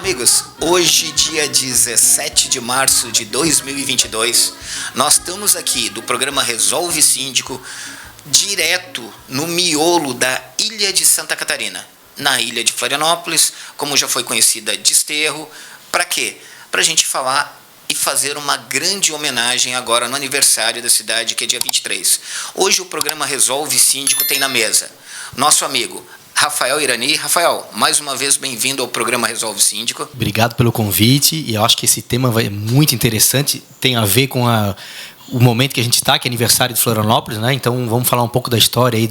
Amigos, hoje, dia 17 de março de 2022, nós estamos aqui do programa Resolve Síndico, direto no miolo da Ilha de Santa Catarina, na ilha de Florianópolis, como já foi conhecida, Desterro. Para quê? Para a gente falar e fazer uma grande homenagem agora no aniversário da cidade, que é dia 23. Hoje o programa Resolve Síndico tem na mesa nosso amigo Rafael Irani. Rafael, mais uma vez bem-vindo ao programa Resolve Síndico. Obrigado pelo convite, e eu acho que esse tema vai muito interessante, tem a ver com o momento que a gente está, que é aniversário de Florianópolis, né? Então vamos falar um pouco da história aí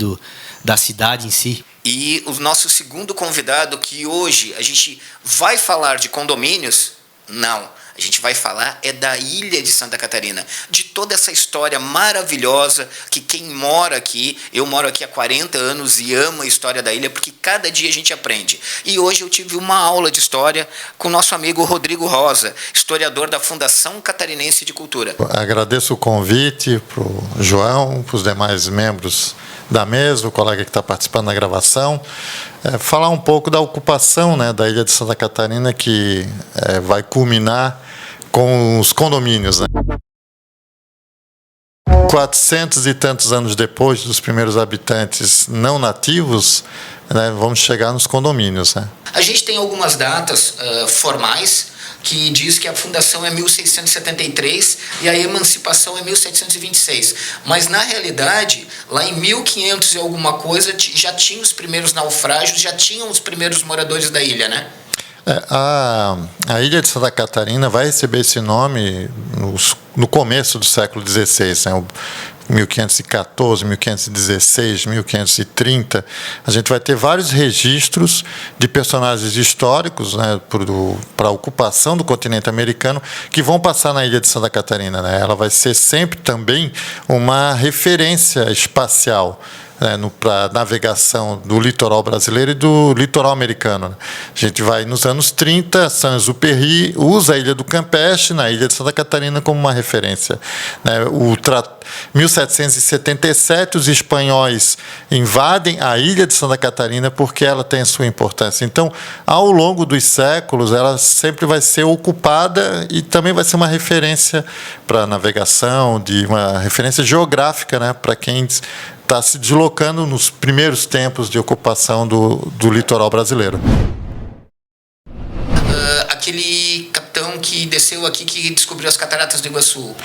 da cidade em si. E o nosso segundo convidado, que hoje a gente vai falar de condomínios, não, a gente vai falar da Ilha de Santa Catarina, de toda essa história maravilhosa que quem mora aqui, eu moro aqui há 40 anos e amo a história da ilha, porque cada dia a gente aprende. E hoje eu tive uma aula de história com o nosso amigo Rodrigo Rosa, historiador da Fundação Catarinense de Cultura. Agradeço o convite para o João, para os demais membros da mesa, o colega que está participando da gravação. Falar um pouco da ocupação, né, da Ilha de Santa Catarina, que vai culminar com os condomínios, né? 400 e tantos anos depois dos primeiros habitantes não nativos, né, vamos chegar nos condomínios, né? A gente tem algumas datas formais que diz que a fundação é 1673 e a emancipação é 1726. Mas, na realidade, lá em 1500 e alguma coisa, já tinha os primeiros naufrágios, já tinham os primeiros moradores da ilha, né? A Ilha de Santa Catarina vai receber esse nome no começo do século XVI, né? 1514, 1516, 1530, a gente vai ter vários registros de personagens históricos, né, para a ocupação do continente americano, que vão passar na Ilha de Santa Catarina, né? Ela vai ser sempre também uma referência espacial, né, para a navegação do litoral brasileiro e do litoral americano. A gente vai nos anos 30, Saint-Exupéry usa a Ilha do Campeche, na Ilha de Santa Catarina, como uma referência, né? 1777, os espanhóis invadem a Ilha de Santa Catarina porque ela tem a sua importância. Então, ao longo dos séculos, ela sempre vai ser ocupada e também vai ser uma referência para a navegação, uma referência geográfica, né, para quem está se deslocando nos primeiros tempos de ocupação do litoral brasileiro. Aquele capitão que desceu aqui, que descobriu as cataratas do Iguaçu.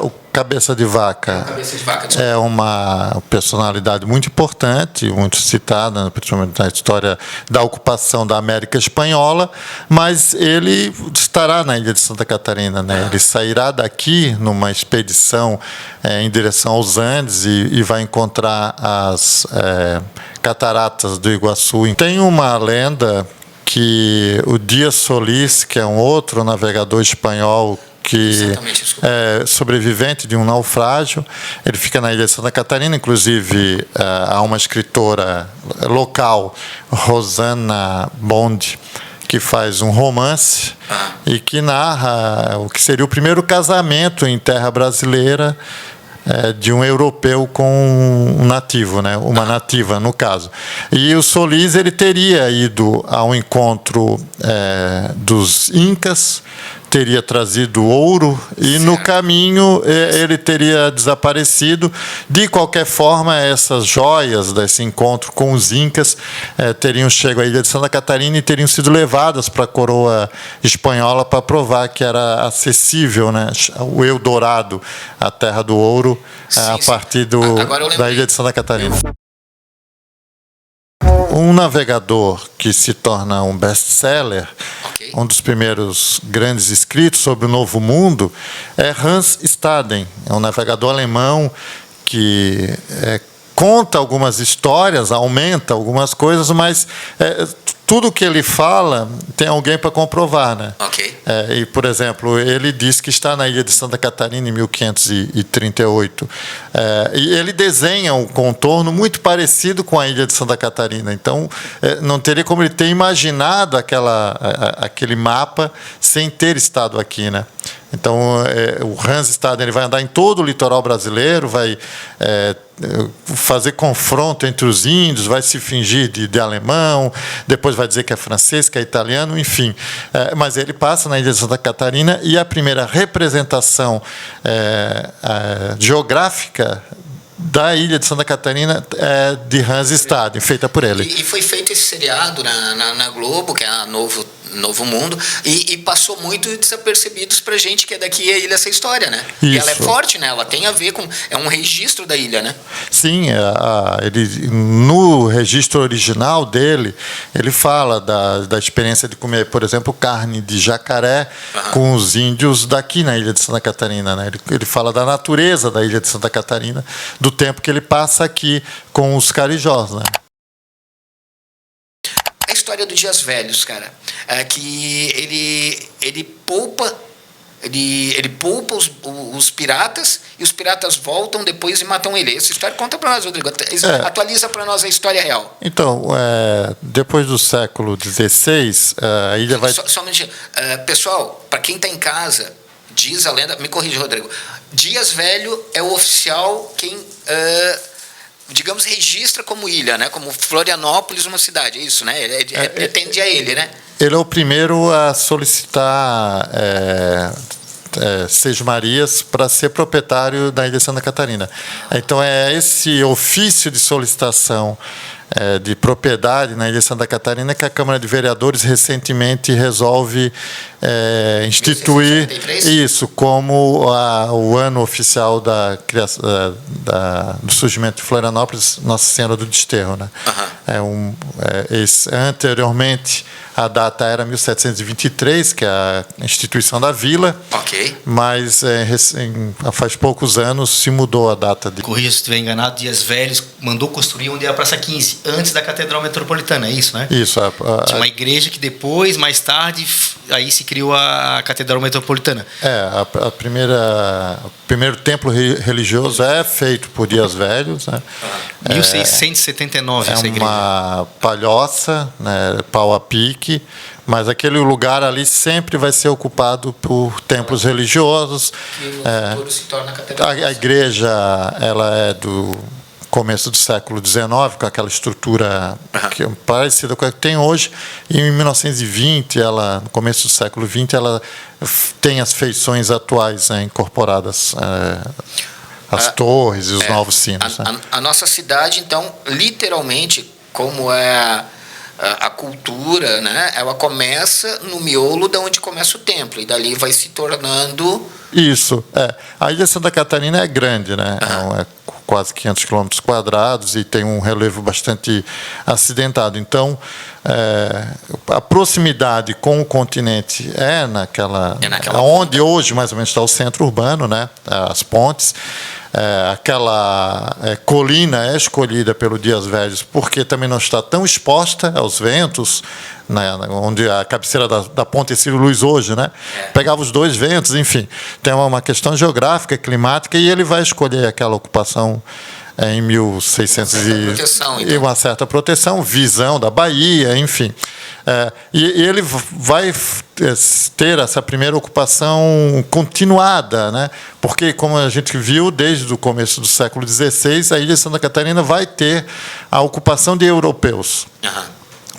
O Cabeça de Vaca. Cabeça de Vaca, é uma personalidade muito importante, muito citada, principalmente na história da ocupação da América Espanhola, mas ele estará na Ilha de Santa Catarina, né? Ele sairá daqui numa expedição em direção aos Andes e vai encontrar as cataratas do Iguaçu. Tem uma lenda que o Dias Solís, que é um outro navegador espanhol que é sobrevivente de um naufrágio, ele fica na Ilha de Santa Catarina. Inclusive, há uma escritora local, Rosana Bond, que faz um romance e que narra o que seria o primeiro casamento em terra brasileira de um europeu com um nativo, né? Uma nativa, no caso. E o Solís, ele teria ido ao encontro dos incas, teria trazido ouro e, no caminho, ele teria desaparecido. De qualquer forma, essas joias desse encontro com os incas teriam chegado à Ilha de Santa Catarina e teriam sido levadas para a coroa espanhola para provar que era acessível, né, o Eldorado, a terra do ouro, a partir da Ilha de Santa Catarina. Um navegador que se torna um best-seller, um dos primeiros grandes escritos sobre o Novo Mundo, é Hans Staden. É um navegador alemão que conta algumas histórias, aumenta algumas coisas, mas tudo que ele fala tem alguém para comprovar, né? E, por exemplo, ele diz que está na Ilha de Santa Catarina em 1538. E ele desenha um contorno muito parecido com a Ilha de Santa Catarina. Então, não teria como ele ter imaginado aquele mapa sem ter estado aqui, né? Então, o Hansestad ele vai andar em todo o litoral brasileiro, vai fazer confronto entre os índios, vai se fingir de alemão, depois vai dizer que é francês, que é italiano, enfim. Mas ele passa na ilha de Santa Catarina e a primeira representação geográfica da ilha de Santa Catarina é de Hansestad, feita por ele. E foi feito esse seriado na Globo, que é a Novo Mundo, e passou muito desapercebidos pra gente que é daqui a ilha essa história, né? Isso. E ela é forte, né? Ela tem a ver com... É um registro da ilha, né? Sim, ele, no registro original dele, ele fala da experiência de comer, por exemplo, carne de jacaré com os índios daqui na ilha de Santa Catarina, né? Ele fala da natureza da ilha de Santa Catarina, do tempo que ele passa aqui com os carijós, né? A história do Dias Velhos, cara, é que ele poupa os piratas e os piratas voltam depois e matam ele. Essa história conta para nós, Rodrigo. Atualiza para nós a história real. Então, depois do século XVI, a ilha vai... Só um minutinho. Pessoal, para quem está em casa, diz a lenda... Me corrija, Rodrigo. Dias Velho é o oficial quem... digamos, registra como ilha, né? Como Florianópolis, uma cidade, é isso, né? Pretende a ele, né? Ele é o primeiro a solicitar sesmarias para ser proprietário da ilha de Santa Catarina. Então, é esse ofício de solicitação de propriedade na ilha de Santa Catarina que a Câmara de Vereadores recentemente resolve instituir 1973? isso como o ano oficial da criação, do surgimento de Florianópolis, Nossa Senhora do Desterro, né? Anteriormente a data era 1723, que é a instituição da vila. Ok. Mas faz poucos anos se mudou a data de... Corrija se estiver enganado, Dias Velhos mandou construir onde é a Praça 15, antes da Catedral Metropolitana, é isso, né? Isso. Tinha uma igreja que depois, mais tarde, aí se criou a Catedral Metropolitana. O primeiro templo religioso é feito por Dias Velhos, né? 1679, essa igreja. É uma palhoça, né, pau a pique, mas aquele lugar ali sempre vai ser ocupado por templos religiosos. E no futuro se torna a Catedral. A igreja ela é do começo do século XIX, com aquela estrutura que é parecida com a que tem hoje. E em 1920, no começo do século XX, ela tem as feições atuais, né, incorporadas, as torres e os novos sinos. A nossa cidade, então, literalmente, como é a cultura, né, ela começa no miolo de onde começa o templo, e dali vai se tornando... Isso. A ilha de Santa Catarina é grande, né? É quase 500 quilômetros quadrados e tem um relevo bastante acidentado. Então, a proximidade com o continente naquela onde hoje mais ou menos está o centro urbano, né? As pontes. Aquela colina é escolhida pelo Dias Velhos porque também não está tão exposta aos ventos, né, onde a cabeceira da ponte é Ciro Luiz hoje, né? Pegava os dois ventos, enfim. Tem uma questão geográfica, climática, e ele vai escolher aquela ocupação em 1600 e uma certa proteção, visão da Bahia, enfim. E ele vai ter essa primeira ocupação continuada, né? Porque, como a gente viu, desde o começo do século XVI, a ilha de Santa Catarina vai ter a ocupação de europeus.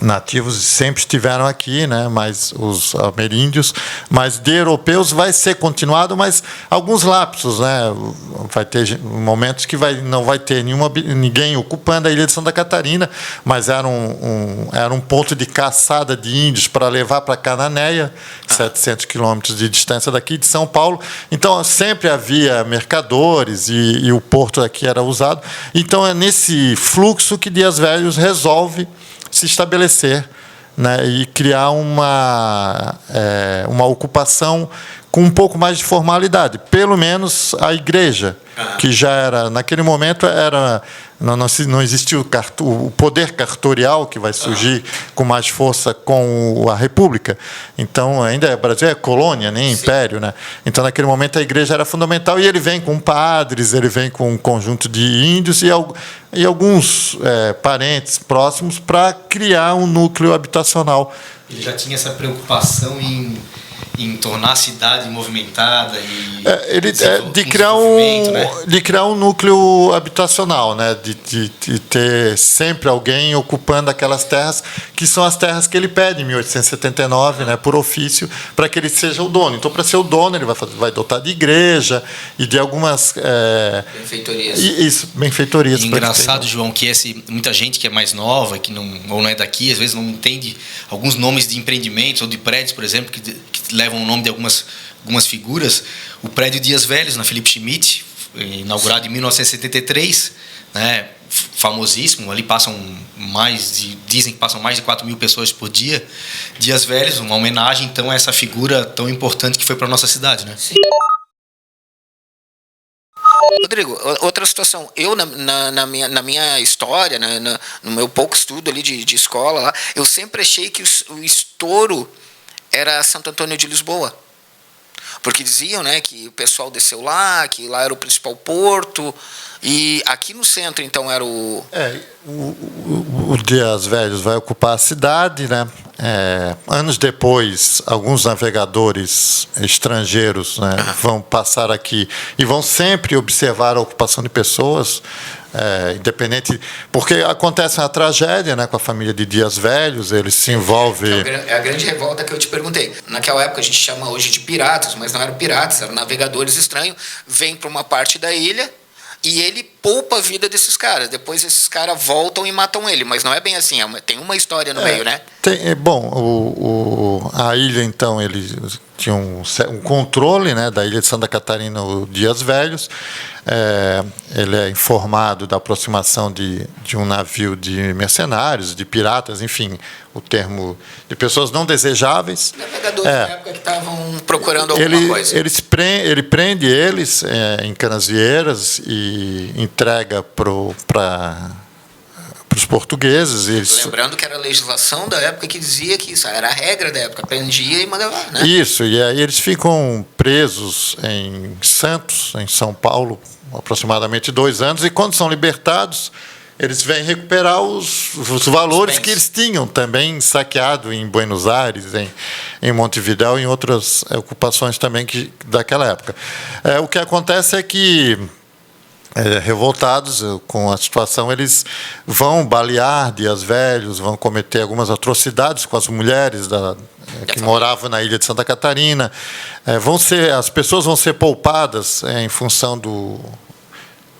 Nativos sempre estiveram aqui, né? Mas os ameríndios, mas de europeus vai ser continuado, mas alguns lapsos, né? Vai ter momentos que não vai ter ninguém ocupando a ilha de Santa Catarina, mas era um ponto de caçada de índios para levar para Cananéia, 700 quilômetros de distância daqui de São Paulo. Então sempre havia mercadores e o porto aqui era usado. Então é nesse fluxo que Dias Velhos resolve se estabelecer, né, e criar uma ocupação com um pouco mais de formalidade. Pelo menos a igreja, que já era, naquele momento, não existia o poder cartorial que vai surgir com mais força com a República. Então, ainda o Brasil é colônia, nem império, né? Então, naquele momento, a igreja era fundamental e ele vem com padres, ele vem com um conjunto de índios e alguns parentes próximos para criar um núcleo habitacional. Ele já tinha essa preocupação em em tornar a cidade movimentada e de criar um núcleo habitacional, né? De ter sempre alguém ocupando aquelas terras que são as terras que ele pede em 1879, né? Por ofício, para que ele seja o dono. Então, para ser o dono, ele vai dotar de igreja e de algumas benfeitorias. Isso, benfeitorias. Engraçado, João, que muita gente que é mais nova, que ou não é daqui, às vezes não entende alguns nomes de empreendimentos ou de prédios, por exemplo, que levam o nome de algumas figuras. O prédio Dias Velhos, na Felipe Schmidt, inaugurado em 1973, né, famosíssimo. Ali dizem que passam mais de 4.000 pessoas por dia. Dias Velhos, uma homenagem então a essa figura tão importante que foi para a nossa cidade, né? Sim. Rodrigo, outra situação. Eu, na minha história, no meu pouco estudo ali de escola, lá, eu sempre achei que o estouro era Santo Antônio de Lisboa. Porque diziam, né, que o pessoal desceu lá, que lá era o principal porto. E aqui no centro, então, era o Dias Velhos vai ocupar a cidade, né? Anos depois, alguns navegadores estrangeiros, né, vão passar aqui e vão sempre observar a ocupação de pessoas, independente, porque acontece uma tragédia, né, com a família de Dias Velhos, eles se envolvem. É a grande revolta que eu te perguntei. Naquela época a gente chama hoje de piratas, mas não eram piratas, eram navegadores estranhos, vêm para uma parte da ilha. E ele poupa a vida desses caras. Depois esses caras voltam e matam ele. Mas não é bem assim. Tem uma história no meio, né? A ilha, então, ele tinha um controle, né, da ilha de Santa Catarina, o Dias Velhos. Ele é informado da aproximação de um navio de mercenários, de piratas, enfim, o termo de pessoas não desejáveis. Navegadores na época que estavam procurando alguma coisa. Ele prende eles em Canasvieiras e entrega para os portugueses. Lembrando que era a legislação da época que dizia que isso era a regra da época, prendia e mandava, né? Isso, e aí eles ficam presos em Santos, em São Paulo, aproximadamente 2 anos, e quando são libertados, eles vêm recuperar os valores que eles tinham também saqueado em Buenos Aires, em Montevidéu e em outras ocupações também daquela época. O que acontece é que, revoltados com a situação, eles vão balear Dias Velhos, vão cometer algumas atrocidades com as mulheres que moravam na ilha de Santa Catarina. As pessoas vão ser poupadas em função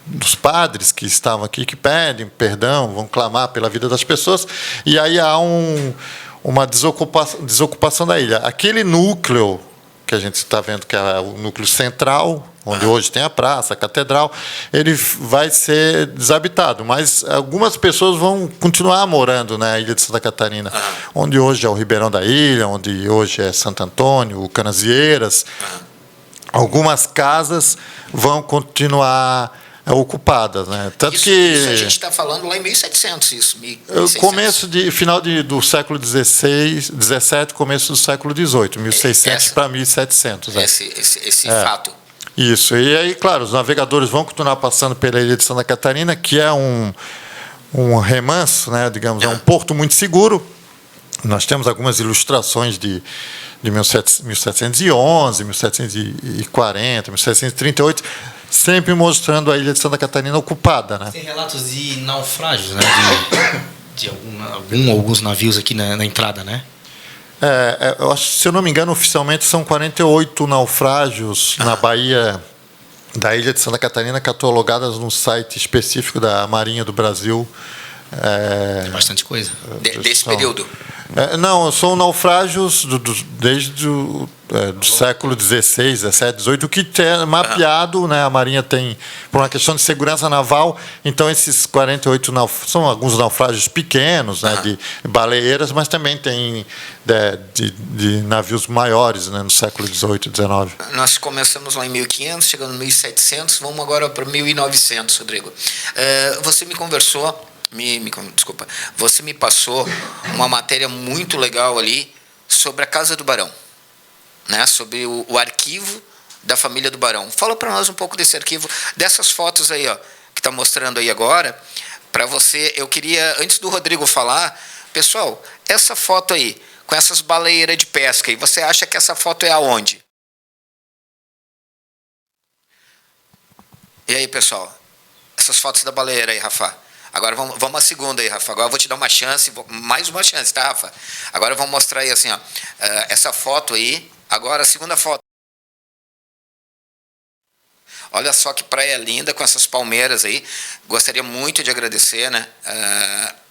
dos padres que estavam aqui, que pedem perdão, vão clamar pela vida das pessoas, e aí há uma desocupação da ilha. Aquele núcleo que a gente está vendo, que é o núcleo central, onde hoje tem a praça, a catedral, ele vai ser desabitado, mas algumas pessoas vão continuar morando na ilha de Santa Catarina, onde hoje é o Ribeirão da Ilha, onde hoje é Santo Antônio, o Canasvieiras. Algumas casas vão continuar ocupadas, né? Tanto isso a gente está falando lá em 1700, isso. 1600. Final do século XVI, XVII, começo do século XVIII, 1600 para 1700. Esse fato. Isso. E aí, claro, os navegadores vão continuar passando pela ilha de Santa Catarina, que é um remanso, né? Digamos, é um porto muito seguro. Nós temos algumas ilustrações de 1711, 1740, 1738, sempre mostrando a ilha de Santa Catarina ocupada, né? Tem relatos de naufrágios, né? De alguns navios aqui na entrada, né? Eu acho, se eu não me engano, oficialmente são 48 naufrágios na Bahia da ilha de Santa Catarina, catalogadas num site específico da Marinha do Brasil. Tem bastante coisa. Desse período? Não, são naufrágios desde do século XVI, XVII, XVIII, o que é mapeado, né? A Marinha tem, por uma questão de segurança naval, então esses 48 são alguns naufrágios pequenos, né? De baleeiras, mas também tem de navios maiores, né? No século XVIII, XIX. Nós começamos lá em 1500, chegando em 1700, vamos agora para 1900, Rodrigo. Você me conversou... Desculpa. Você me passou uma matéria muito legal ali sobre a Casa do Barão, né? Sobre o arquivo da família do Barão. Fala para nós um pouco desse arquivo, dessas fotos aí, ó, que está mostrando aí agora. Para você, eu queria, antes do Rodrigo falar, pessoal, essa foto aí, com essas baleiras de pesca. E você acha que essa foto é aonde? E aí, pessoal? Essas fotos da baleeira aí, Rafa. Agora vamos à segunda aí, Rafa. Agora eu vou te dar uma chance, mais uma chance, tá, Rafa? Agora vamos mostrar aí assim, ó, essa foto aí. Agora a segunda foto. Olha só que praia linda com essas palmeiras aí. Gostaria muito de agradecer, né,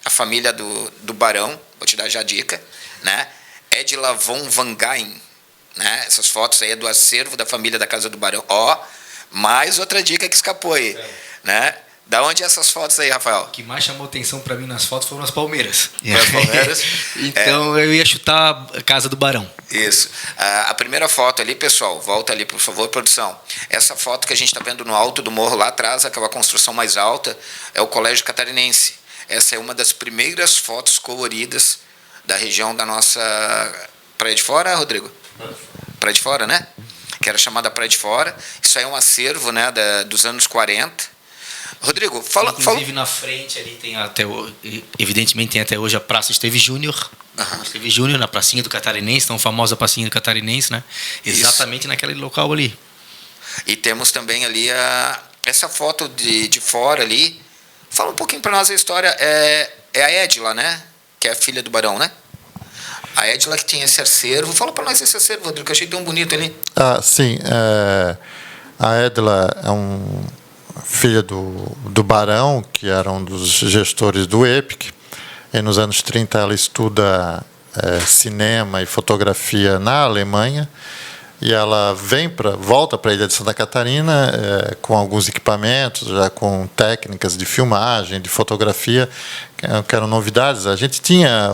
a família do Barão. Vou te dar já a dica, né? Edila von Van Gaen, né? Essas fotos aí é do acervo da família da Casa do Barão. Ó, mais outra dica que escapou aí, né? Da onde essas fotos aí, Rafael? O que mais chamou atenção para mim nas fotos foram as palmeiras. As palmeiras? Então eu ia chutar a Casa do Barão. Isso. A primeira foto ali, pessoal, volta ali, por favor, produção. Essa foto que a gente está vendo no alto do morro, lá atrás, aquela construção mais alta, é o Colégio Catarinense. Essa é uma das primeiras fotos coloridas da região da nossa Praia de Fora, Rodrigo? Praia de Fora, né? Que era chamada Praia de Fora. Isso aí é um acervo, né, dos anos 40. Rodrigo, fala. Inclusive na frente ali tem evidentemente tem até hoje a Praça Esteves Júnior. Esteves Júnior na pracinha do Catarinense, tão famosa pracinha do Catarinense, né? Exatamente isso. Naquele local ali. E temos também ali essa foto de fora ali. Fala um pouquinho para nós a história. É a Edila, né? Que é a filha do Barão, né? A Edila que tinha esse acervo. Fala para nós esse acervo, Rodrigo, que eu achei tão bonito ali. Sim. A Edila é filha do Barão, que era um dos gestores do EPIC. E nos anos 30 ela estuda cinema e fotografia na Alemanha. E ela volta para a Ilha de Santa Catarina com alguns equipamentos, já com técnicas de filmagem, de fotografia, que eram novidades. A gente tinha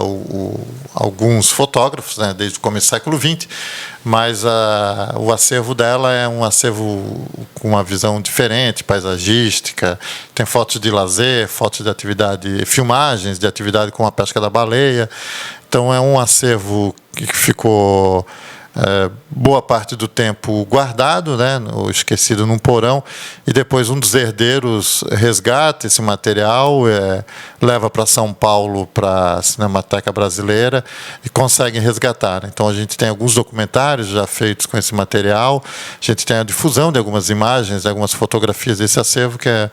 alguns fotógrafos, né, desde o começo do século XX, mas o acervo dela é um acervo com uma visão diferente, paisagística. Tem fotos de lazer, fotos de atividade, filmagens de atividade com a pesca da baleia. Então é um acervo que ficou boa parte do tempo guardado, né, esquecido num porão, e depois um dos herdeiros resgata esse material, leva para São Paulo, para a Cinemateca Brasileira, e consegue resgatar. Então a gente tem alguns documentários já feitos com esse material, a gente tem a difusão de algumas imagens, de algumas fotografias desse acervo, que é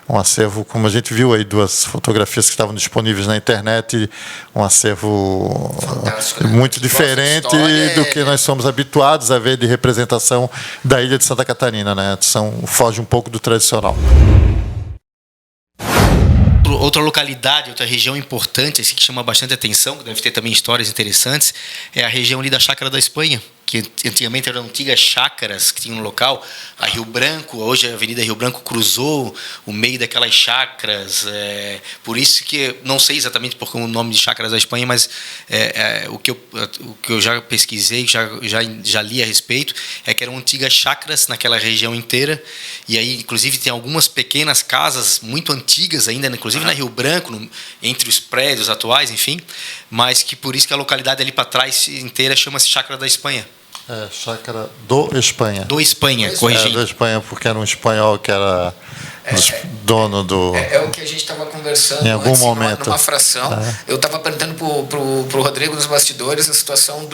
um acervo, como a gente viu aí, 2 fotografias que estavam disponíveis na internet, um acervo fantástico, né? Muito diferente do que nós somos habituados a ver de representação da Ilha de Santa Catarina, né? Foge um pouco do tradicional. Outra localidade, outra região importante, assim, que chama bastante atenção, que deve ter também histórias interessantes, é a região ali da Chácara da Espanha, que antigamente eram antigas chácaras que tinham no local. A Rio Branco, hoje a Avenida Rio Branco cruzou o meio daquelas chácaras. Por isso que, não sei exatamente por o nome de Chácaras da Espanha, mas o que eu já pesquisei, já li a respeito, é que eram antigas chácaras naquela região inteira. E aí, inclusive, tem algumas pequenas casas muito antigas ainda, inclusive na Rio Branco, entre os prédios atuais, enfim, mas que por isso que a localidade ali para trás inteira chama-se Chácara da Espanha. Chácara do Espanha. Do Espanha, corrigindo. Do Espanha, porque era um espanhol que era dono do... É o que a gente estava conversando em algum antes, momento. numa fração. Eu estava perguntando pro Rodrigo nos bastidores a situação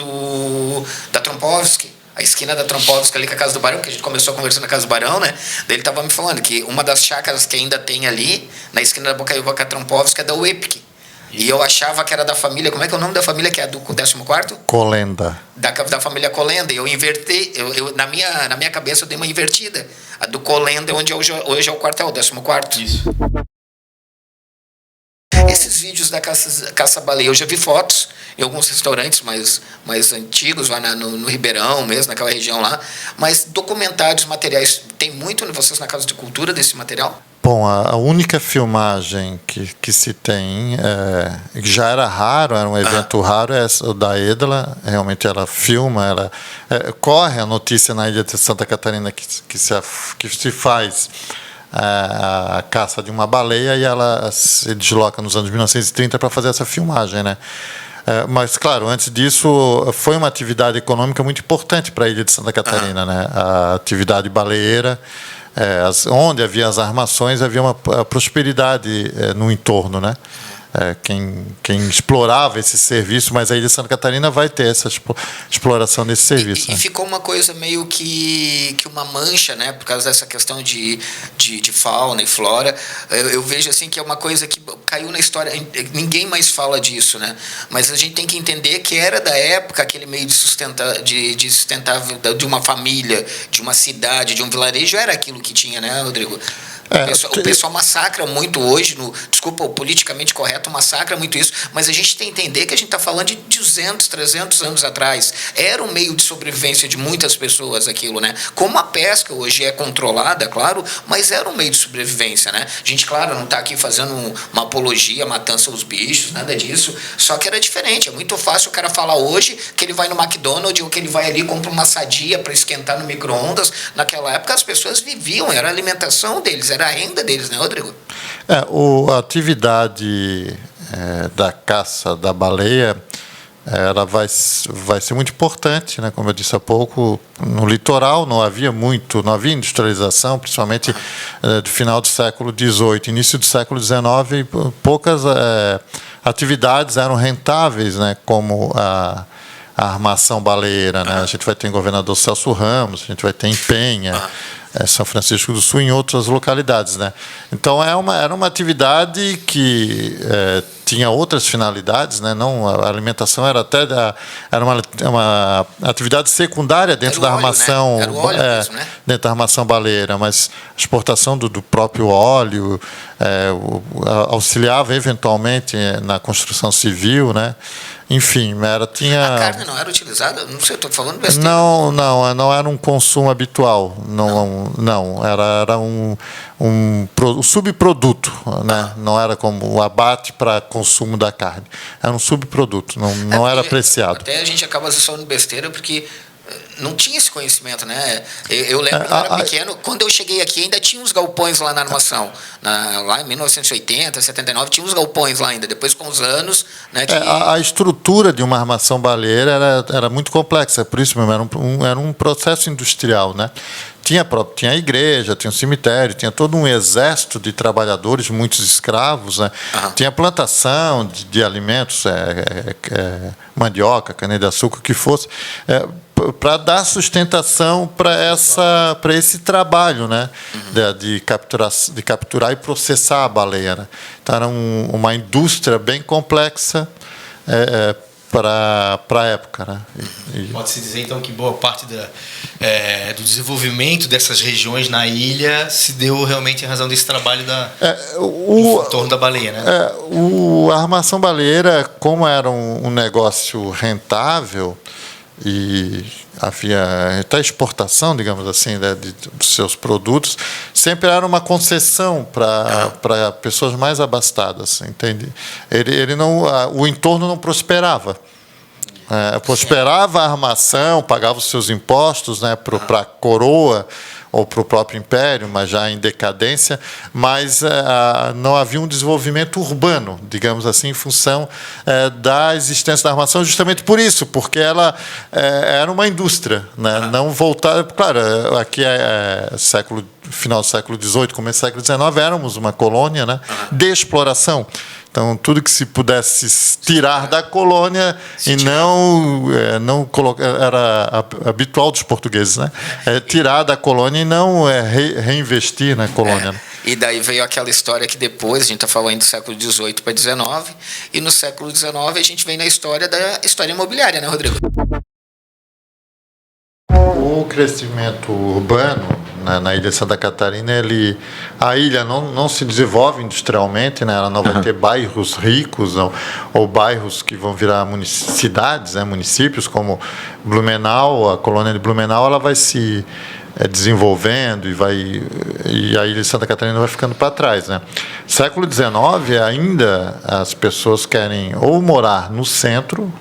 da Trompovski, a esquina da Trompovski ali com a Casa do Barão, que a gente começou a conversar na Casa do Barão, né? Daí ele estava me falando que uma das chácaras que ainda tem ali, na esquina da Bocaiúva com a Trompovski, é da UEPIC. E eu achava que era da família... Como é que é o nome da família que é do 14º? Colenda. Da família Colenda. E eu inverti... na minha cabeça eu dei uma invertida. A do Colenda é onde hoje é o quartel, o 14º. Isso. Esses vídeos da caça-baleia, eu já vi fotos em alguns restaurantes mais antigos, lá no Ribeirão mesmo, naquela região lá. Mas documentários, materiais... Tem muito de vocês na Casa de Cultura desse material? Bom, a única filmagem que se tem, que já era raro, era um evento raro, é essa da Edila. Realmente ela filma, corre a notícia na Ilha de Santa Catarina que se faz a caça de uma baleia, e ela se desloca nos anos 1930 para fazer essa filmagem, né? Mas, claro, antes disso, foi uma atividade econômica muito importante para a Ilha de Santa Catarina, né? A atividade baleeira. Onde havia as armações, havia uma prosperidade no entorno, né? quem explorava esse serviço, mas a Ilha de Santa Catarina vai ter essa exploração desse serviço. E ficou uma coisa meio que uma mancha, né, por causa dessa questão de fauna e flora. Eu vejo assim que é uma coisa que caiu na história, ninguém mais fala disso, né, mas a gente tem que entender que era da época aquele meio de sustentável de uma família, de uma cidade, de um vilarejo, era aquilo que tinha, né, Rodrigo? O pessoal massacra muito hoje, desculpa, o politicamente correto massacra muito isso, mas a gente tem que entender que a gente está falando de 200, 300 anos atrás. Era um meio de sobrevivência de muitas pessoas aquilo, né? Como a pesca hoje é controlada, claro, mas era um meio de sobrevivência, né? A gente, claro, não está aqui fazendo uma apologia, matança aos bichos, nada disso, só que era diferente. É muito fácil o cara falar hoje que ele vai no McDonald's ou que ele vai ali e compra uma sadia para esquentar no micro-ondas. Naquela época as pessoas viviam, era a alimentação deles, era a renda deles, né, Rodrigo? A atividade da caça da baleia ela vai ser muito importante, né? Como eu disse há pouco, no litoral não havia industrialização, principalmente do final do século XVIII, início do século XIX, poucas atividades eram rentáveis, né? Como a armação baleeira, né? A gente vai ter em Governador Celso Ramos, a gente vai ter em Penha, São Francisco do Sul, em outras localidades, né? Então era uma atividade que tinha outras finalidades, né? Não, a alimentação era uma atividade secundária dentro da armação, né? Era o óleo mesmo, né? Dentro da armação baleira, mas a exportação do próprio óleo auxiliava eventualmente na construção civil, né? Enfim, tinha... A carne não era utilizada? Não sei, estou falando besteira. Não era um consumo habitual. Não, era um subproduto, né? Não era como o abate para consumo da carne. Era um subproduto, não era apreciado. Até a gente acaba falando besteira porque não tinha esse conhecimento, né? Eu lembro quando eu era pequeno, quando eu cheguei aqui ainda tinha uns galpões lá na armação. Lá em 1980, 79, tinha uns galpões lá ainda. Depois, com os anos... Né, a estrutura de uma armação baleeira era muito complexa, por isso mesmo, era um processo industrial, né? Tinha a igreja, tinha um cemitério, tinha todo um exército de trabalhadores, muitos escravos, né? Tinha plantação de alimentos, mandioca, cana-de-açúcar, o que fosse, para dar sustentação para esse trabalho, né? De capturar e processar a baleia, né? Então era uma indústria bem complexa para a época, né? Pode-se dizer, então, que boa parte do desenvolvimento dessas regiões na ilha se deu realmente em razão desse trabalho em torno da baleia, né? A armação baleeira, como era um negócio rentável e havia até exportação, digamos assim, né, dos seus produtos, sempre era uma concessão para pessoas mais abastadas, entende? O entorno não prosperava. Prosperava a armação, pagava os seus impostos, né, para a coroa ou para o próprio império, mas já em decadência, mas não havia um desenvolvimento urbano, digamos assim, em função da existência da armação, justamente por isso, porque ela era uma indústria, né? Não voltada... Claro, aqui final do século XVIII, começo do século XIX, éramos uma colônia, né, de exploração. Então, tudo que se pudesse tirar da colônia e não colocar, era habitual dos portugueses, né? Tirar da colônia e não reinvestir na colônia. E daí veio aquela história que depois, a gente está falando do século XVIII para XIX, e no século XIX a gente vem na história da história imobiliária, né, Rodrigo? O crescimento urbano na ilha de Santa Catarina, a ilha não se desenvolve industrialmente, né? Ela não vai ter bairros ricos ou bairros que vão virar cidades, né? Municípios como Blumenau, a colônia de Blumenau, ela vai se desenvolvendo e a ilha de Santa Catarina vai ficando para trás, né? Século XIX ainda as pessoas querem ou morar no centro.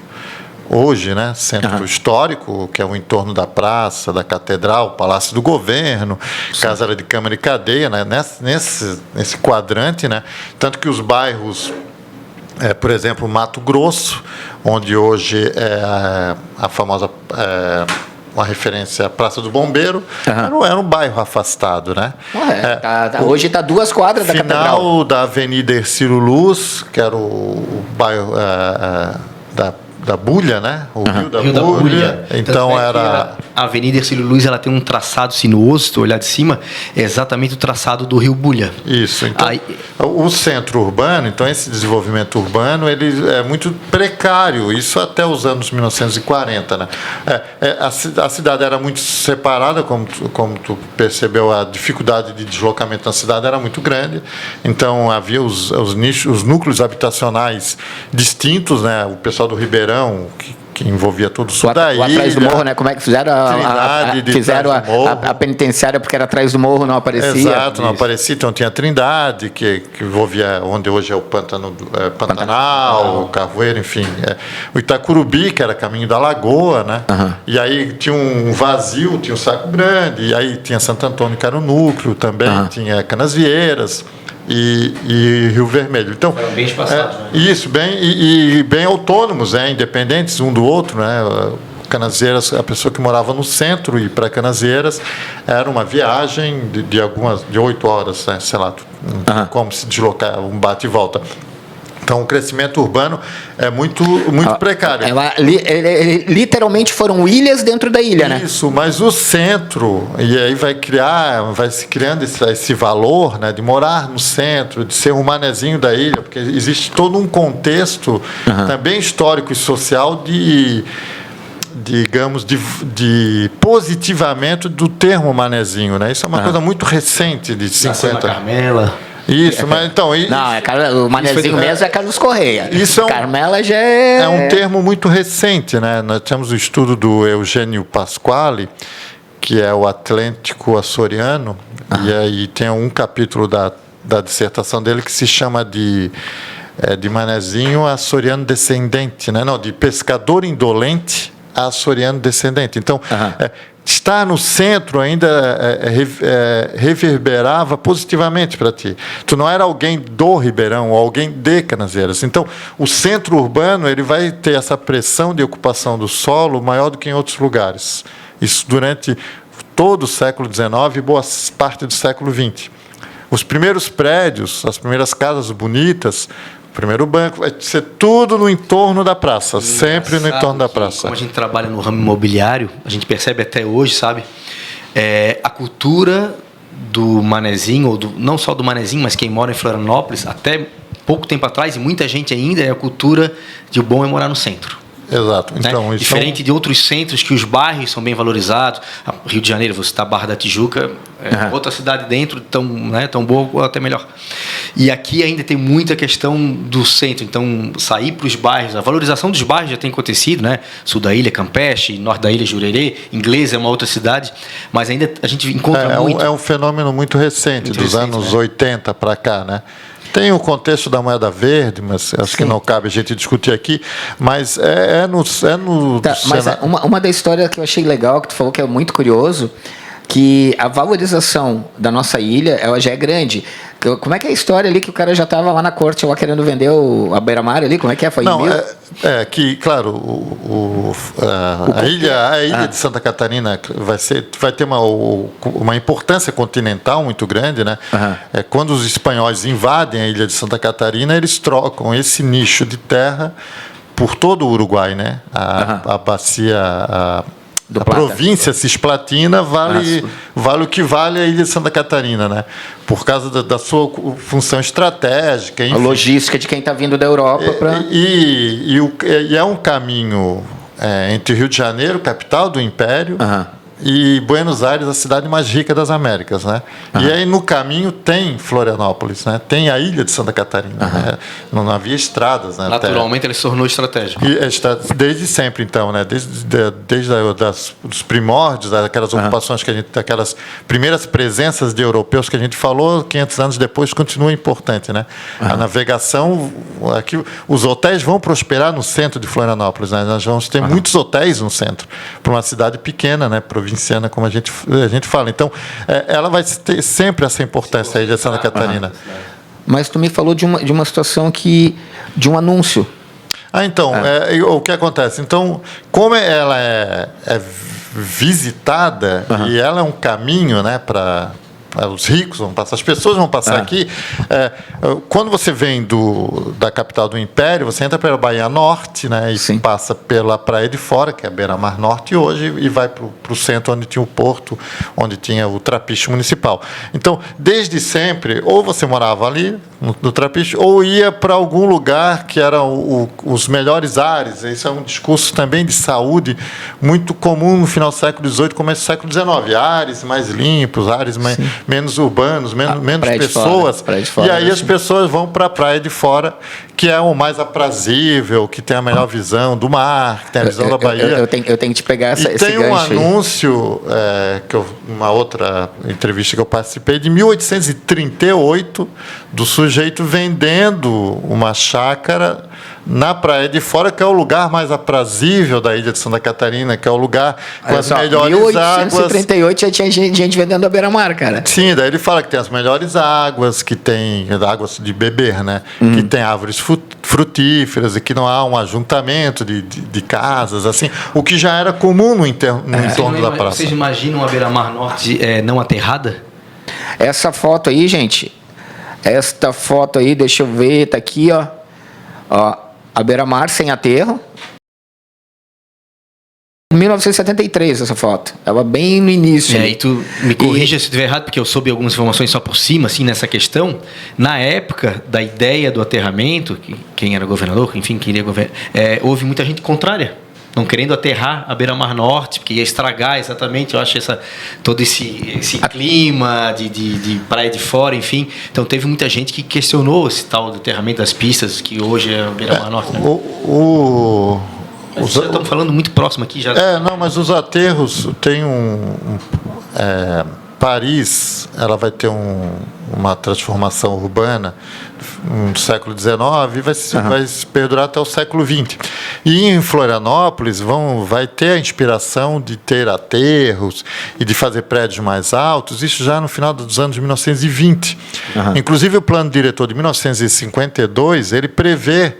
Hoje, né, centro histórico, que é o entorno da praça, da catedral, Palácio do Governo, Casa de Câmara e Cadeia, né, nesse quadrante, né, tanto que os bairros, por exemplo, Mato Grosso, onde hoje é a famosa uma referência à Praça do Bombeiro, era um bairro afastado, né? Hoje está 2 quadras da catedral. Final da Avenida Hercílio Luz, que era o bairro da Bulha, né? O Rio da Bulha. Então era... A Avenida Hercílio Luz, ela tem um traçado sinuoso, se tu olhar de cima, é exatamente o traçado do Rio Bulha. Isso. Então, o centro urbano, então esse desenvolvimento urbano, ele é muito precário, isso até os anos 1940, né? A cidade era muito separada, como tu percebeu, a dificuldade de deslocamento na cidade era muito grande, então havia os núcleos habitacionais distintos, né? O pessoal do Ribeirão, que envolvia todo o sul da ilha. Atrás do morro, né? Como é que fizeram a penitenciária, porque era atrás do morro, não aparecia? Exato, não aparecia. Então tinha a Trindade, que envolvia onde hoje é o Pantanal, o Carvoeiro, enfim. O Itacurubi, que era caminho da Lagoa, né? E aí tinha um vazio, tinha o Saco Grande, e aí tinha Santo Antônio, que era o núcleo também, tinha Canasvieiras. E Rio Vermelho. Então, foram bem espaçados, né? Isso, bem autônomos, independentes um do outro, né? Canasvieiras, a pessoa que morava no centro e para Canasvieiras era uma viagem de 8 horas, né? Sei lá, como se deslocar, um bate e volta. Então, o crescimento urbano é muito precário. Literalmente foram ilhas dentro da ilha, né? Isso, mas o centro, e aí vai se criando esse valor, né, de morar no centro, de ser um manezinho da ilha, porque existe todo um contexto também histórico e social digamos, de positivamento do termo manezinho, né? Isso é uma coisa muito recente, de 50 anos. Carmela. Isso, mas então... Não, o manezinho mesmo é Carlos Correia. Carmela já é um termo muito recente, né? Nós temos o estudo do Eugênio Pasquale, que é o Atlântico Açoriano, e aí tem um capítulo da dissertação dele que se chama de manezinho açoriano descendente, né? Não, de pescador indolente a açoriano descendente. Então, estar no centro ainda reverberava positivamente para ti. Tu não era alguém do Ribeirão ou alguém de Canasvieiras. Então, o centro urbano ele vai ter essa pressão de ocupação do solo maior do que em outros lugares. Isso durante todo o século XIX e boa parte do século XX. Os primeiros prédios, as primeiras casas bonitas, o primeiro banco, vai ser tudo no entorno da praça, sempre no entorno da praça. Como a gente trabalha no ramo imobiliário, a gente percebe até hoje, sabe? A cultura do manezinho, ou não só do manezinho, mas quem mora em Florianópolis, até pouco tempo atrás, e muita gente ainda, é a cultura de o bom é morar no centro. Exato. Então, diferente de outros centros que os bairros são bem valorizados. Rio de Janeiro, você está Barra da Tijuca, outra cidade dentro, tão boa ou até melhor. E aqui ainda tem muita questão do centro. Então, sair para os bairros, a valorização dos bairros já tem acontecido, né? Sul da ilha, Campeche, norte da ilha, Jurerê, Inglês é uma outra cidade, mas ainda a gente encontra muito. É um fenômeno muito recente, dos anos 80 para cá, né? Tem o contexto da moeda verde, mas acho que não cabe a gente discutir aqui, mas mas uma da história que eu achei legal, que tu falou que é muito curioso, que a valorização da nossa ilha, ela já é grande. Como é que é a história ali que o cara já estava lá na corte lá querendo vender a beira-mar ali? Como é que é? Foi não, que, claro, a ilha de Santa Catarina vai ter uma importância continental muito grande, né? Quando os espanhóis invadem a ilha de Santa Catarina, eles trocam esse nicho de terra por todo o Uruguai, né? A bacia... A província cisplatina vale o que vale a ilha de Santa Catarina, né? Por causa da sua função estratégica. Enfim. A logística de quem está vindo da Europa para... E é um caminho entre Rio de Janeiro, capital do Império, e Buenos Aires, a cidade mais rica das Américas, né? E aí no caminho tem Florianópolis, né? Tem a ilha de Santa Catarina, né? Não havia estradas, né? Naturalmente ele se tornou estratégico. Desde sempre, então, né? Desde os primórdios, aquelas ocupações aquelas primeiras presenças de europeus que a gente falou, 500 anos depois continua importante, né? A navegação, aqui, os hotéis vão prosperar no centro de Florianópolis, né? Nós vamos ter muitos hotéis no centro, para uma cidade pequena, né? Provinciana, como a gente fala. Então, ela vai ter sempre essa importância aí de Santa Catarina. Mas tu me falou de uma situação de um anúncio. Então, o que acontece? Então, como ela é visitada, e ela é um caminho, né, para os ricos vão passar, as pessoas vão passar aqui. Quando você vem da capital do Império, você entra pela Baía Norte, né, e passa pela Praia de Fora, que é a beira-mar norte hoje, e vai para o centro, onde tinha o porto, onde tinha o Trapiche Municipal. Então, desde sempre, ou você morava ali, no Trapiche, ou ia para algum lugar que eram os melhores ares. Isso é um discurso também de saúde muito comum no final do século XVIII, começo do século XIX. Ares mais limpos, ares menos urbanos, menos pessoas. E aí as pessoas vão para a Praia de Fora, que é o mais aprazível, que tem a melhor visão do mar, que tem a visão da Bahia. Eu tenho que te pegar esse gancho. Tem um anúncio, uma outra entrevista que eu participei, de 1838, do sujeito vendendo uma chácara na Praia de Fora, que é o lugar mais aprazível da ilha de Santa Catarina, que é o lugar com as melhores 1838 águas. já tinha gente vendendo a beira-mar, cara. Sim, daí ele fala que tem as melhores águas, que tem águas de beber, né? Que tem árvores frutíferas e que não há um ajuntamento de casas, assim, o que já era comum no entorno da praça. Vocês imaginam a beira-mar norte não aterrada? Essa foto aí, gente, esta foto aí, deixa eu ver, tá aqui, ó, a beira-mar sem aterro. 1973 essa foto, estava bem no início. E tu me corrija se eu estiver errado, porque eu soube algumas informações só por cima, assim, nessa questão. Na época da ideia do aterramento, quem era governador, enfim, quem iria governar, houve muita gente contrária, não querendo aterrar a beira-mar norte, porque ia estragar exatamente, eu acho, todo esse clima de Praia de Fora, enfim. Então teve muita gente que questionou esse tal de aterramento das pistas, que hoje é a beira-mar norte, né? Estamos falando muito próximo aqui já. Não, mas os aterros tem Paris, ela vai ter uma transformação urbana no século XIX e vai se perdurar até o século XX. E em Florianópolis vai ter a inspiração de ter aterros e de fazer prédios mais altos, isso já no final dos anos 1920. Inclusive o plano diretor de 1952, ele prevê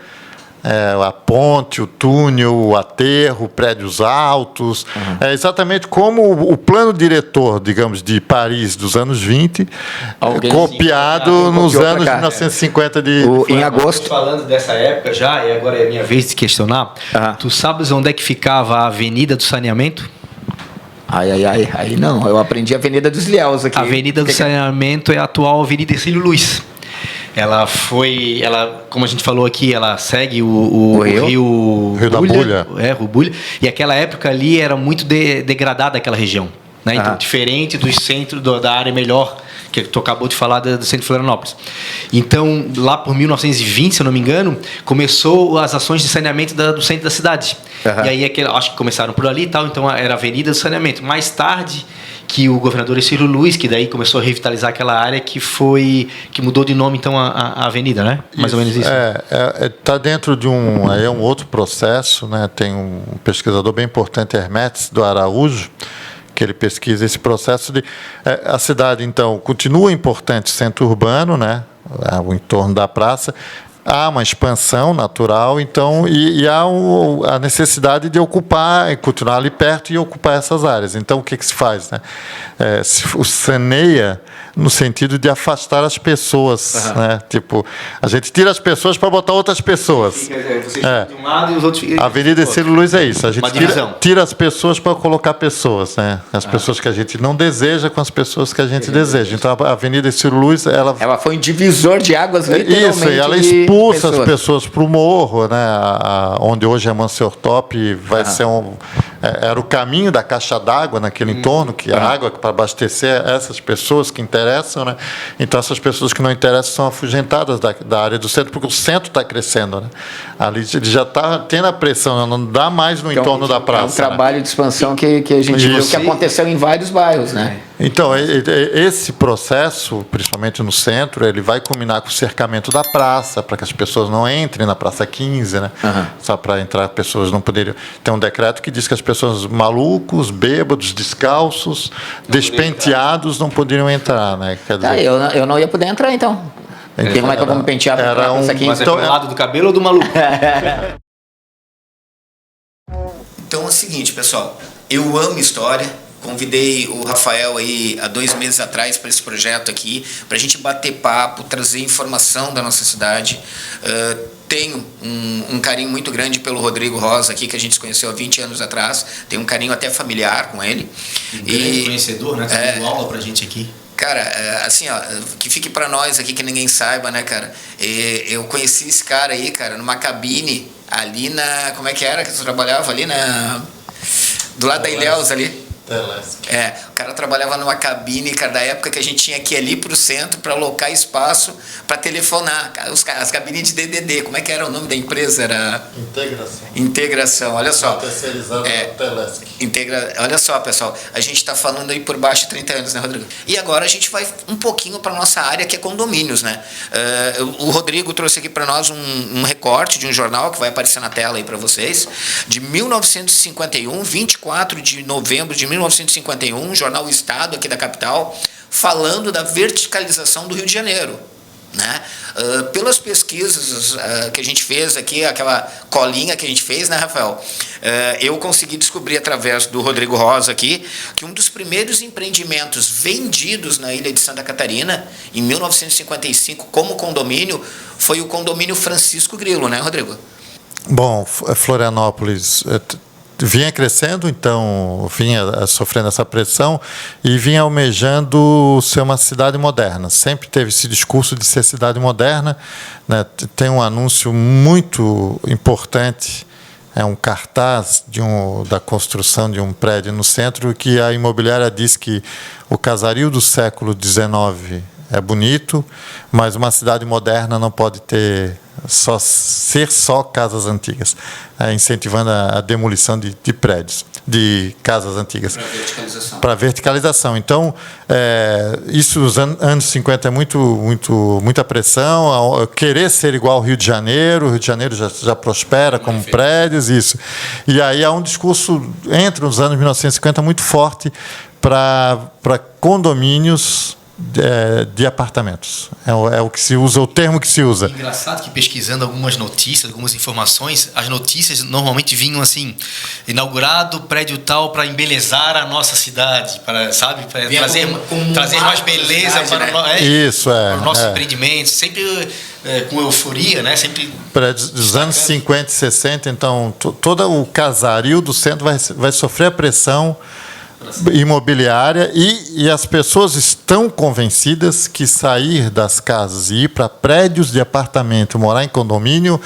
a ponte, o túnel, o aterro, prédios altos. É exatamente como o plano diretor, digamos, de Paris dos anos 20, copiado nos anos 1950 em agosto. Falando dessa época já, e agora é a minha vez de questionar, tu sabes onde é que ficava a Avenida do Saneamento? Aí não, eu aprendi a Avenida dos Ilhéus aqui. A Avenida do Saneamento é a atual Avenida Ercílio Luz. Ela, como a gente falou aqui, ela segue o rio da Bulha. Rio Bulha. E aquela época ali era muito degradada aquela região, né? Então, diferente do centro, da área melhor, que tu acabou de falar do centro de Florianópolis. Então, lá por 1920, se eu não me engano, começou as ações de saneamento do centro da cidade. E aí, acho que começaram por ali e tal, então era a Avenida do Saneamento. Mais tarde, que o governador Ercílio Luz, que daí começou a revitalizar aquela área, que mudou de nome, então, a avenida, né? Mais ou menos isso. Está dentro de um outro processo, né? Tem um pesquisador bem importante, Hermetes do Araújo, que ele pesquisa esse processo de... a cidade, então, continua importante centro urbano, né? O entorno da praça. Há uma expansão natural, então, e há a necessidade de ocupar, continuar ali perto e ocupar essas áreas. Então, o que se faz, né? Se saneia no sentido de afastar as pessoas, né? Tipo, a gente tira as pessoas para botar outras pessoas. Vocês de um lado e os outros... A Avenida Ercílio Luz é isso. A gente tira as pessoas para colocar pessoas, né? As pessoas que a gente não deseja com as pessoas que a gente deseja. Então, a Avenida Ercílio Luz, ela foi um divisor de águas, literalmente. Isso, e ela expulsa as pessoas para o morro, né? Onde hoje é Manseortop, vai ser era o caminho da caixa d'água naquele entorno, que a água para abastecer essas pessoas que interessam, né? Então essas pessoas que não interessam são afugentadas da área do centro, porque o centro está crescendo, né? Ali ele já está tendo a pressão, não dá mais no entorno da praça. É um trabalho de expansão que a gente viu que aconteceu em vários bairros, né? Então, esse processo, principalmente no centro, ele vai culminar com o cercamento da praça, para que as pessoas não entrem na Praça 15, né? Só para entrar, pessoas não poderiam... Tem um decreto que diz que as pessoas malucos, bêbados, descalços, despenteados não poderiam entrar, né? Quer dizer... eu não ia poder entrar, então. Como é que eu vou me pentear para Praça 15? Mas então, do lado do cabelo ou do maluco? Então é o seguinte, pessoal, eu amo história. Convidei o Rafael aí há 2 meses atrás para esse projeto aqui, para a gente bater papo, trazer informação da nossa cidade. Tenho um carinho muito grande pelo Rodrigo Rosa aqui, que a gente se conheceu há 20 anos atrás. Tenho um carinho até familiar com ele. Grande conhecedor, né? Tá dando aula pra gente aqui. Cara, assim, ó, que fique para nós aqui, que ninguém saiba, né, cara? Eu conheci esse cara aí, cara, numa cabine ali na... Como é que era que tu trabalhava ali na... Do lado da Ilhéus ali. O cara trabalhava numa cabine, cara, da época que a gente tinha que ir ali pro centro para alocar espaço para telefonar. As cabines de DDD, como é que era o nome da empresa? Era Integração, olha só. Terceirizado Olha só, pessoal, a gente está falando aí por baixo de 30 anos, né, Rodrigo? E agora a gente vai um pouquinho para nossa área, que é condomínios, né? O Rodrigo trouxe aqui para nós um recorte de um jornal que vai aparecer na tela aí para vocês, de 1951, 24 de novembro de 1951, jornal O Estado aqui da capital, falando da verticalização do Rio de Janeiro, né? Pelas pesquisas que a gente fez aqui, aquela colinha que a gente fez, né, Rafael? Eu consegui descobrir através do Rodrigo Rosa aqui que um dos primeiros empreendimentos vendidos na ilha de Santa Catarina, em 1955, como condomínio, foi o condomínio Francisco Grilo, né, Rodrigo? Bom, Florianópolis vinha crescendo, então vinha sofrendo essa pressão e vinha almejando ser uma cidade moderna. Sempre teve esse discurso de ser cidade moderna, né? Tem um anúncio muito importante, é um cartaz da construção de um prédio no centro, que a imobiliária diz que o casario do século XIX é bonito, mas uma cidade moderna não pode ser só casas antigas, incentivando a demolição de prédios, de casas antigas. Para verticalização. Então, isso nos anos 50 é muita pressão, querer ser igual ao Rio de Janeiro. O Rio de Janeiro já prospera como prédios, isso. E aí há um discurso, entre os anos 1950, muito forte para condomínios de apartamentos. É o que se usa, o termo que se usa. É engraçado que, pesquisando algumas notícias, algumas informações, as notícias normalmente vinham assim: inaugurado prédio tal para embelezar a nossa cidade, para trazer mais beleza para os nossos empreendimentos, sempre com euforia, né? Sempre dos anos 50 e 60, então todo o casario do centro vai sofrer a pressão imobiliária e as pessoas estão convencidas que sair das casas e ir para prédios de apartamento, morar em condomínio,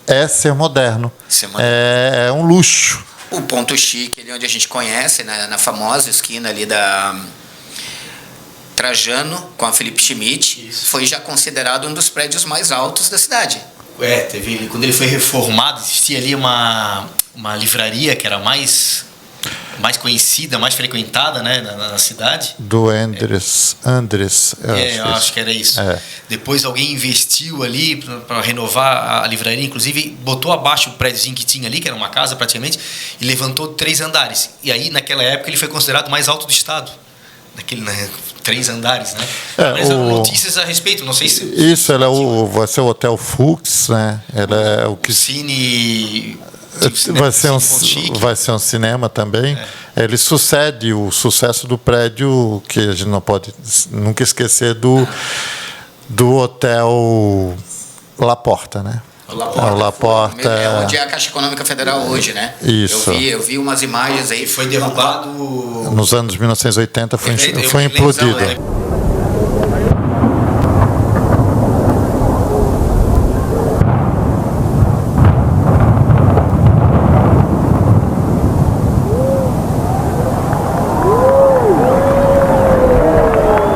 é ser moderno. É um luxo. O ponto chique, ali onde a gente conhece, né, na famosa esquina ali da Trajano com a Felipe Schmidt, foi já considerado um dos prédios mais altos da cidade. Quando ele foi reformado, existia ali uma livraria que era mais conhecida, mais frequentada, né, na cidade. Do Andres. Eu acho que era isso. Depois alguém investiu ali para renovar a livraria, inclusive botou abaixo o prédiozinho que tinha ali, que era uma casa praticamente, e levantou 3 andares. E aí, naquela época, ele foi considerado o mais alto do estado. 3 andares, né? Mas notícias a respeito, não sei se... Isso, vai ser o Hotel Fuchs, né? Ela é o que... Cine... Vai ser um cinema também. Ele sucede o sucesso do prédio, que a gente não pode nunca esquecer, do Hotel La Porta, né? O La Porta onde é a Caixa Econômica Federal hoje, né? Isso. Eu vi umas imagens aí. Foi derrubado... Nos anos 1980 foi implodido.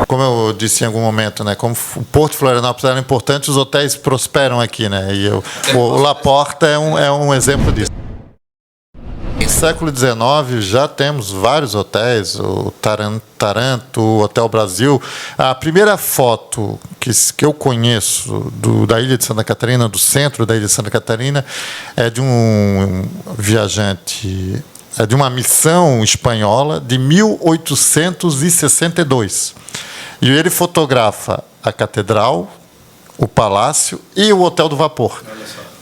Como eu disse em algum momento, né, como o Porto de Florianópolis era importante, os hotéis prosperam aqui, né? E o La Porta é um exemplo disso. No século XIX já temos vários hotéis, o Taranto, o Hotel Brasil. A primeira foto que eu conheço da ilha de Santa Catarina, do centro da ilha de Santa Catarina, é de um viajante, de uma missão espanhola de 1862. E ele fotografa a catedral, o palácio e o Hotel do Vapor.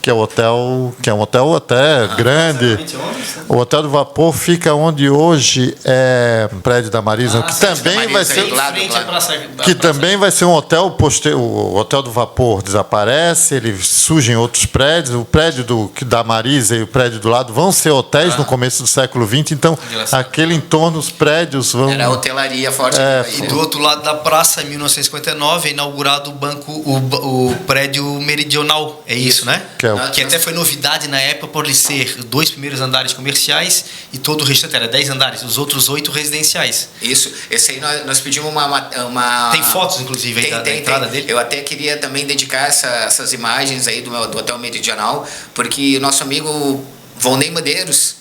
que é um hotel até grande. O Hotel do Vapor fica onde hoje é o prédio da Marisa, que também vai ser também vai ser um hotel o Hotel do Vapor desaparece, ele surge em outros prédios. O prédio da Marisa e o prédio do lado vão ser hotéis no começo do século XX, então aquele entorno, os prédios vão... Era a hotelaria forte. E do outro lado da praça, em 1959, é inaugurado o prédio meridional, é isso, né? Que até foi novidade na época por ele ser 2 primeiros andares comerciais e todo o restante era 10 andares, os outros 8 residenciais. Isso, esse aí nós pedimos uma... Tem fotos, inclusive, aí da entrada dele. Eu até queria também dedicar essas imagens aí do Hotel Meridional, porque o nosso amigo Volney Medeiros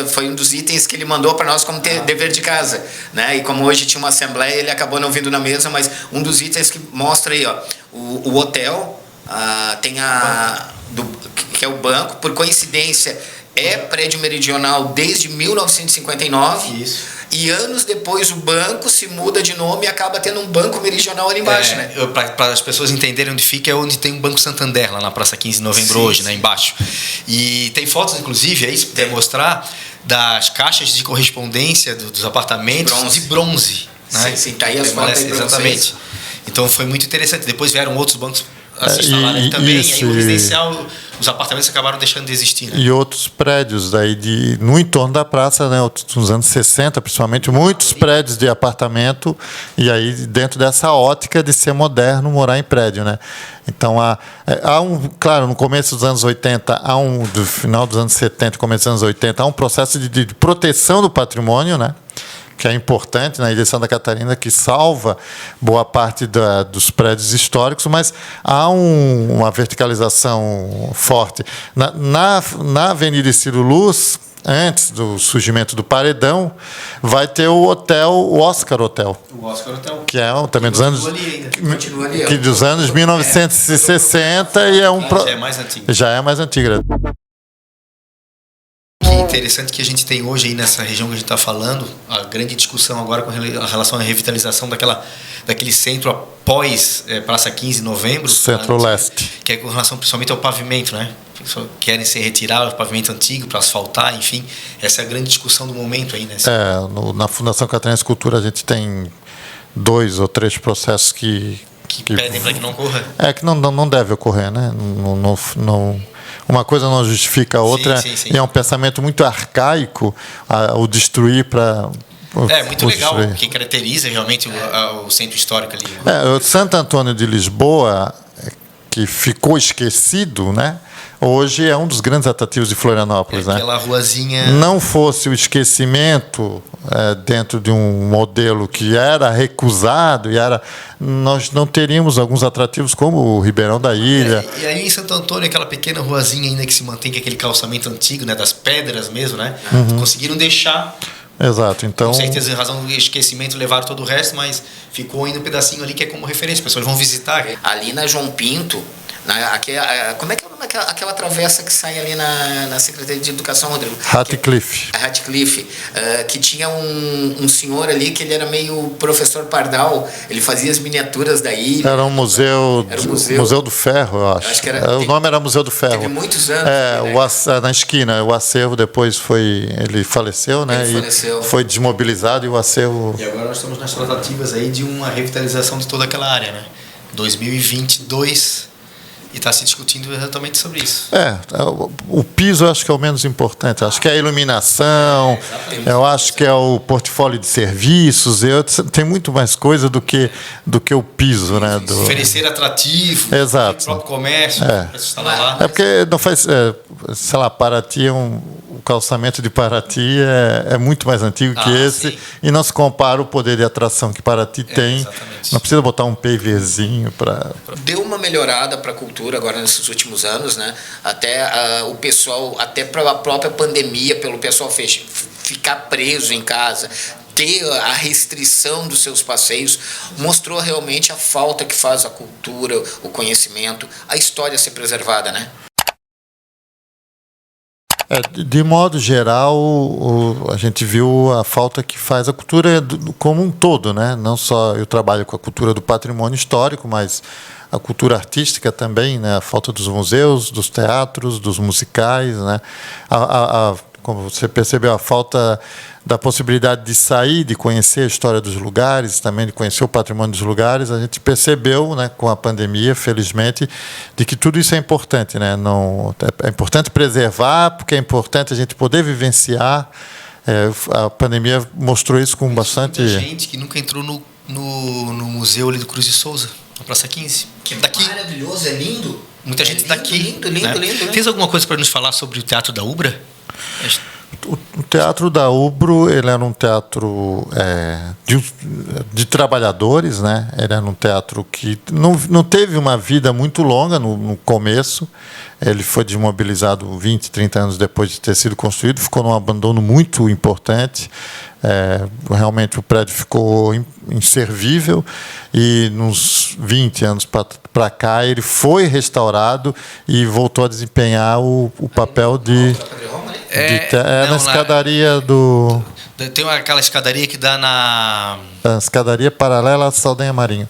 foi um dos itens que ele mandou para nós como dever de casa, né? E como hoje tinha uma assembleia, ele acabou não vindo na mesa, mas um dos itens que mostra aí, ó, o hotel, tem que é o banco, por coincidência é prédio meridional desde 1959. Isso. E anos depois o banco se muda de nome e acaba tendo um banco meridional ali embaixo, né? Para as pessoas entenderem onde fica, é onde tem um Banco Santander, lá na Praça 15 de Novembro, hoje, né, embaixo. E tem fotos, inclusive, aí, se puder mostrar, das caixas de correspondência dos apartamentos de bronze. Né? Sim, tá aí as fotos aí pra exatamente. vocês. Então foi muito interessante. Depois vieram outros bancos a se instalarem também, e aí o residencial, os apartamentos acabaram deixando de existir. Né? E outros prédios daí no entorno da praça, né, nos anos 60, principalmente, muitos prédios de apartamento, e aí dentro dessa ótica de ser moderno morar em prédio, né? Então, claro, no começo dos anos 80, do final dos anos 70, começo dos anos 80, há um processo de proteção do patrimônio, né? Que é importante na Ilha de Santa Catarina, que salva boa parte dos prédios históricos, mas há uma verticalização forte. Na Avenida Ciro Luz, antes do surgimento do Paredão, vai ter o Oscar Hotel. O Oscar Hotel. Que é também dos anos... Continua ali, que dos anos 1960 e é um... Já é mais antigo. Já é mais antigo. Que interessante que a gente tem hoje aí nessa região que a gente está falando, a grande discussão agora com relação à revitalização daquele centro após Praça 15 de Novembro. Centro-Leste. Que é com relação principalmente ao pavimento, né? Querem se retirar o pavimento antigo para asfaltar, enfim. Essa é a grande discussão do momento aí, né? Na Fundação Catarinense Cultura a gente tem 2 ou 3 processos que pedem para que não ocorra. Que não deve ocorrer, né? Não, uma coisa não justifica a outra. Sim. E é um pensamento muito arcaico o destruir para... É muito legal, que caracteriza realmente o centro histórico ali. O Santo Antônio de Lisboa, que ficou esquecido, né? Hoje é um dos grandes atrativos de Florianópolis. Aquela ruazinha... Não fosse o esquecimento dentro de um modelo que era recusado, nós não teríamos alguns atrativos como o Ribeirão da Ilha. E aí em Santo Antônio, aquela pequena ruazinha ainda que se mantém, que é aquele calçamento antigo, né, das pedras mesmo, né? Conseguiram deixar... Exato, então... Com certeza, em razão do esquecimento, levaram todo o resto, mas ficou ainda um pedacinho ali que é como referência. As pessoas vão visitar. Ali na João Pinto, como é que é o nome aquela travessa que sai ali na Secretaria de Educação, Rodrigo? Ratcliffe. Ratcliffe, que tinha um senhor ali que ele era meio professor Pardal, ele fazia as miniaturas da ilha. Era um museu, Museu do Ferro, eu acho. O nome era Museu do Ferro. Teve muitos anos. Na esquina, o acervo depois ele faleceu, né? Ele faleceu. E foi desmobilizado e o acervo... E agora nós estamos nas tratativas aí de uma revitalização de toda aquela área, né? 2022... E está se discutindo exatamente sobre isso. O piso eu acho que é o menos importante. Acho que é a iluminação, eu acho que é o portfólio de serviços. Tem muito mais coisa do que o piso, né? Oferecer atrativo, exato. O próprio comércio, para instalar lá. Porque não faz... sei lá, Paraty o calçamento de Paraty é muito mais antigo que esse, sim. E não se compara o poder de atração que Paraty tem. Exatamente. Não precisa botar um pavezinho para... Deu uma melhorada para a cultura agora nesses últimos anos, né? Até o pessoal, até para a própria pandemia, pelo pessoal ficar preso em casa, ter a restrição dos seus passeios, mostrou realmente a falta que faz a cultura, o conhecimento, a história ser preservada, né? De modo geral, a gente viu a falta que faz a cultura como um todo, né? Não só eu trabalho com a cultura do patrimônio histórico, mas a cultura artística também, né? A falta dos museus, dos teatros, dos musicais, né? Como você percebeu, a falta da possibilidade de sair, de conhecer a história dos lugares, também de conhecer o patrimônio dos lugares, a gente percebeu, né, com a pandemia, felizmente, de que tudo isso é importante, né? Não, é importante preservar, porque é importante a gente poder vivenciar. A pandemia mostrou isso com bastante... Muita gente que nunca entrou no museu ali do Cruz de Souza, na Praça 15. Que daqui. Maravilhoso, é lindo. Muita gente daqui. Lindo. Tens alguma coisa para nos falar sobre o Teatro da Ubra? O Teatro da Ubro, ele era um teatro de trabalhadores, né? Ele era um teatro que não teve uma vida muito longa no começo. Ele foi desmobilizado 20, 30 anos depois de ter sido construído, ficou num abandono muito importante. Realmente o prédio ficou inservível e nos 20 anos para cá ele foi restaurado e voltou a desempenhar o papel na escadaria do... Tem aquela escadaria que dá na... A escadaria paralela à Saldanha Marinho.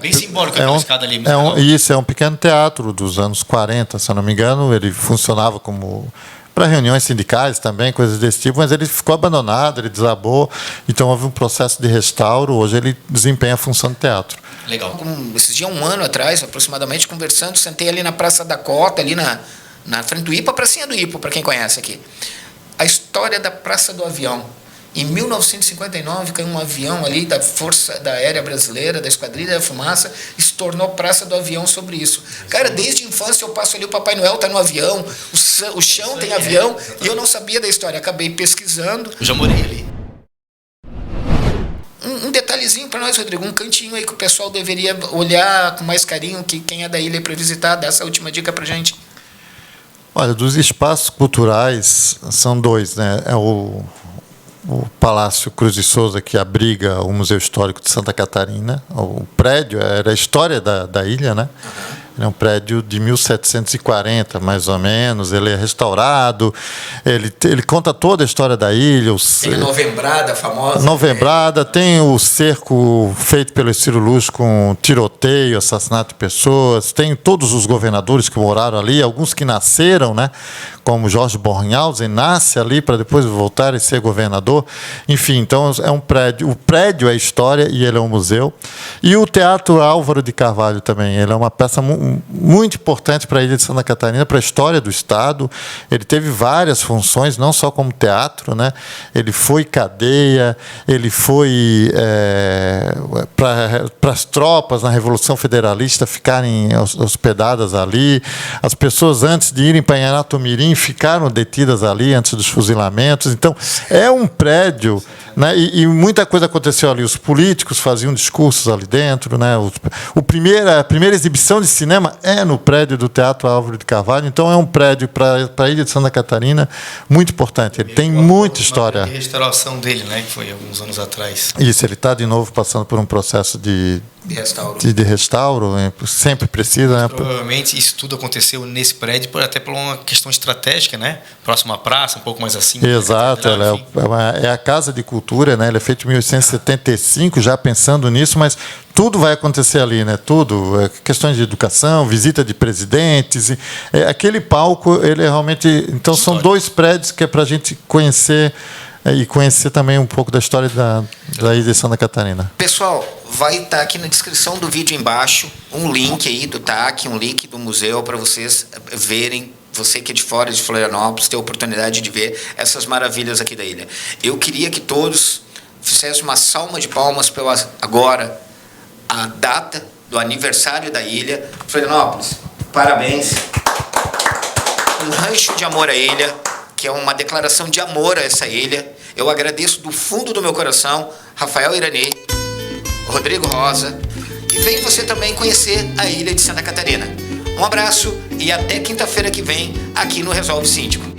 Bem simbólico aquela escada ali. Isso, é um pequeno teatro dos anos 40, se eu não me engano. Ele funcionava como... para reuniões sindicais também, coisas desse tipo, mas ele ficou abandonado, ele desabou, então houve um processo de restauro, hoje ele desempenha a função de teatro. Legal. Esses dias, um ano atrás, aproximadamente, conversando, sentei ali na Praça da Cota, ali na frente do IPA, a pracinha do IPA, para quem conhece aqui. A história da Praça do Avião. Em 1959, caiu um avião ali da Força da Aérea Brasileira, da Esquadrilha da Fumaça, e se tornou Praça do Avião sobre isso. Cara, desde a infância eu passo ali, o Papai Noel está no avião, o chão tem avião, e eu não sabia da história. Acabei pesquisando. Eu já morei ali. Um detalhezinho para nós, Rodrigo, um cantinho aí que o pessoal deveria olhar com mais carinho, que quem é da ilha para visitar, dá essa última dica para gente. Olha, dos espaços culturais, são dois, né? É o Palácio Cruz de Souza, que abriga o Museu Histórico de Santa Catarina. O prédio era a história da ilha, né? Ele é um prédio de 1740, mais ou menos. Ele é restaurado. Ele conta toda a história da ilha. Tem a Novembrada, famosa. Novembrada. Tem o cerco feito pelo Estilo Luz com tiroteio, assassinato de pessoas. Tem todos os governadores que moraram ali, alguns que nasceram, né? Como Jorge Bornhausen, nasce ali para depois voltar e ser governador. Enfim, então é um prédio. O prédio é história e ele é um museu. E o Teatro Álvaro de Carvalho também. Ele é uma peça muito importante para a ilha de Santa Catarina, para a história do Estado. Ele teve várias funções, não só como teatro, né? Ele foi cadeia, ele foi para as tropas na Revolução Federalista ficarem hospedadas ali. As pessoas, antes de irem para Anhatumirim, ficaram detidas ali antes dos fuzilamentos. Então, é um prédio, né? E muita coisa aconteceu ali. Os políticos faziam discursos ali dentro, né? A primeira exibição de cinema é no prédio do Teatro Álvaro de Carvalho. Então, é um prédio para a ilha de Santa Catarina muito importante. Ele tem muita história. A restauração dele, né? Que foi alguns anos atrás. Isso, ele está de novo passando por um processo de restauro, sempre precisa, né? Provavelmente isso tudo aconteceu nesse prédio, até por uma questão estratégica, né? Próxima à praça, um pouco mais assim. Exato, é a Casa de Cultura, né? Ele é feito em 1875, já pensando nisso, mas tudo vai acontecer ali, né? Tudo, questões de educação, visita de presidentes, aquele palco, ele é realmente... Então, são dois prédios que é para a gente conhecer e conhecer também um pouco da história da ilha de Santa Catarina. Pessoal, vai estar aqui na descrição do vídeo embaixo um link aí do TAC, um link do museu para vocês verem, você que é de fora de Florianópolis, ter a oportunidade de ver essas maravilhas aqui da ilha. Eu queria que todos fizessem uma salva de palmas pela agora a data do aniversário da ilha. Florianópolis, parabéns. Um rancho de amor à ilha, que é uma declaração de amor a essa ilha. Eu agradeço do fundo do meu coração, Rafael Iranei, Rodrigo Rosa, e vem você também conhecer a ilha de Santa Catarina. Um abraço e até quinta-feira que vem aqui no Resolve Síndico.